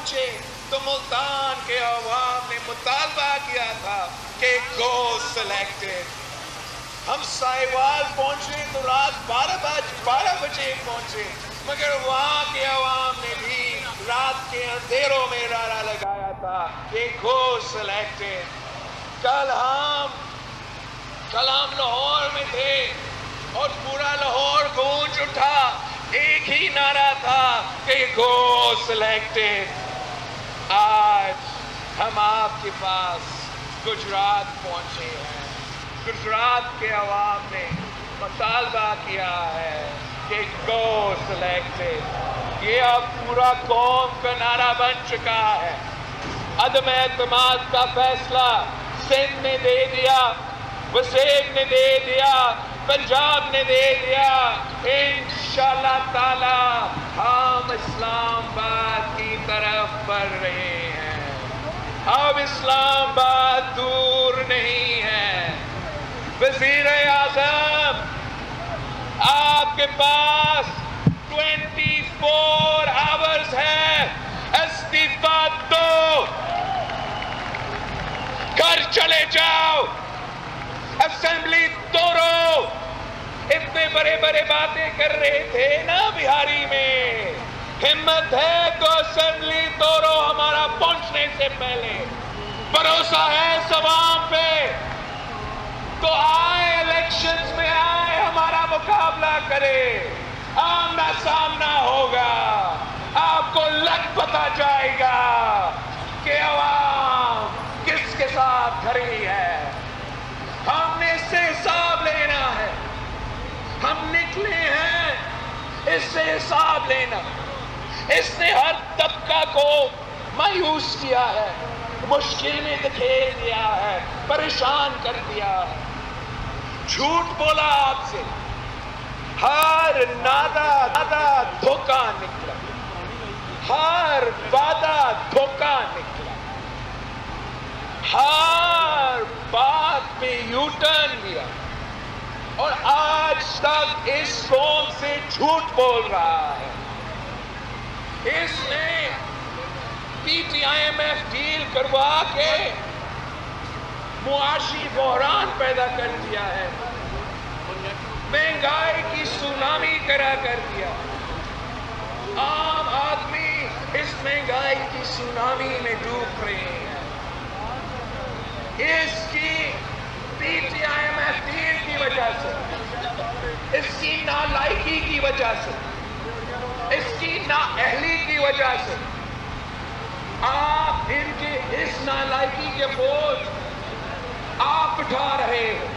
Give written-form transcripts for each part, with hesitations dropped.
پہنچے تو ملتان کے عوام نے مطالبہ کیا تھا کہ گو سلیکٹڈ. ہم سائیوال پہنچے تو رات 12 بجے پہنچے، مگر وہاں کے عوام نے بھی رات کے اندھیروں میں نعرہ لگایا تھا کہ گو سلیکٹڈ. کل ہم لاہور میں تھے اور پورا لاہور گونج اٹھا، ایک ہی نعرہ تھا کہ گو سلیکٹڈ. آج ہم آپ کے پاس گجرات پہنچے ہیں. گجرات کے عوام نے مطالبہ کیا ہے کہ گو سلیکٹڈ. یہ اب پورا قوم کا نعرہ بن چکا ہے. عدم اعتماد کا فیصلہ سندھ نے دے دیا، وسیم نے دے دیا، پنجاب نے دے دیا. انشاءاللہ تعالی ہم اسلام آباد کی طرف بڑھ رہے ہیں. اب اسلام آباد دور نہیں ہے. وزیر اعظم، آپ کے پاس 24 آورز ہے، استعفا دو، گھر چلے جاؤ، اسمبلی توڑو. اتنے بڑے باتیں کر رہے تھے نا بہاری میں. ہمت ہے تو اسمبلی توڑو ہمارا پہنچنے سے پہلے. بھروسہ ہے عوام پہ تو آئے، الیکشنز میں آئے، ہمارا مقابلہ کرے. آمنا سامنا ہوگا، آپ کو لگ پتا جائے گا کہ عوام کس کے ساتھ کھڑی ہے. ہم نے اس سے حساب لینا ہے. ہم نکلے ہیں اس سے حساب لینا. اس نے ہر طبقہ کو مایوس کیا ہے، مشکل میں دھکیل دیا ہے، پریشان کر دیا ہے. جھوٹ بولا آپ سے، ہر نعرہ دھوکہ نکلا، ہر وعدہ دھوکہ نکلا، ہر بات پہ یو ٹرن لیا، اور آج تک اس قوم سے جھوٹ بول رہا ہے. اس نے P T I M F deal کروا کے معاشی بحران پیدا کر دیا ہے، مہنگائی کی سونامی کرا کر دیا. عام آدمی اس مہنگائی کی سونامی میں ڈوب رہے ہیں. اس کی P T I M F deal کی وجہ سے، اس کی نالائکی کی وجہ سے، اس کی نااہلی کی وجہ سے آپ ان کے اس نالائکی کے بوجھ آپ اٹھا رہے ہو.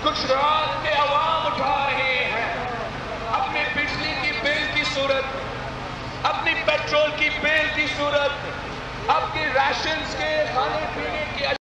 گجرات کے عوام اٹھا رہے ہیں، اپنے بجلی کی بل کی صورت میں، اپنی پیٹرول کی بل کی صورت میں، اپنے راشنز کے کھانے پینے کی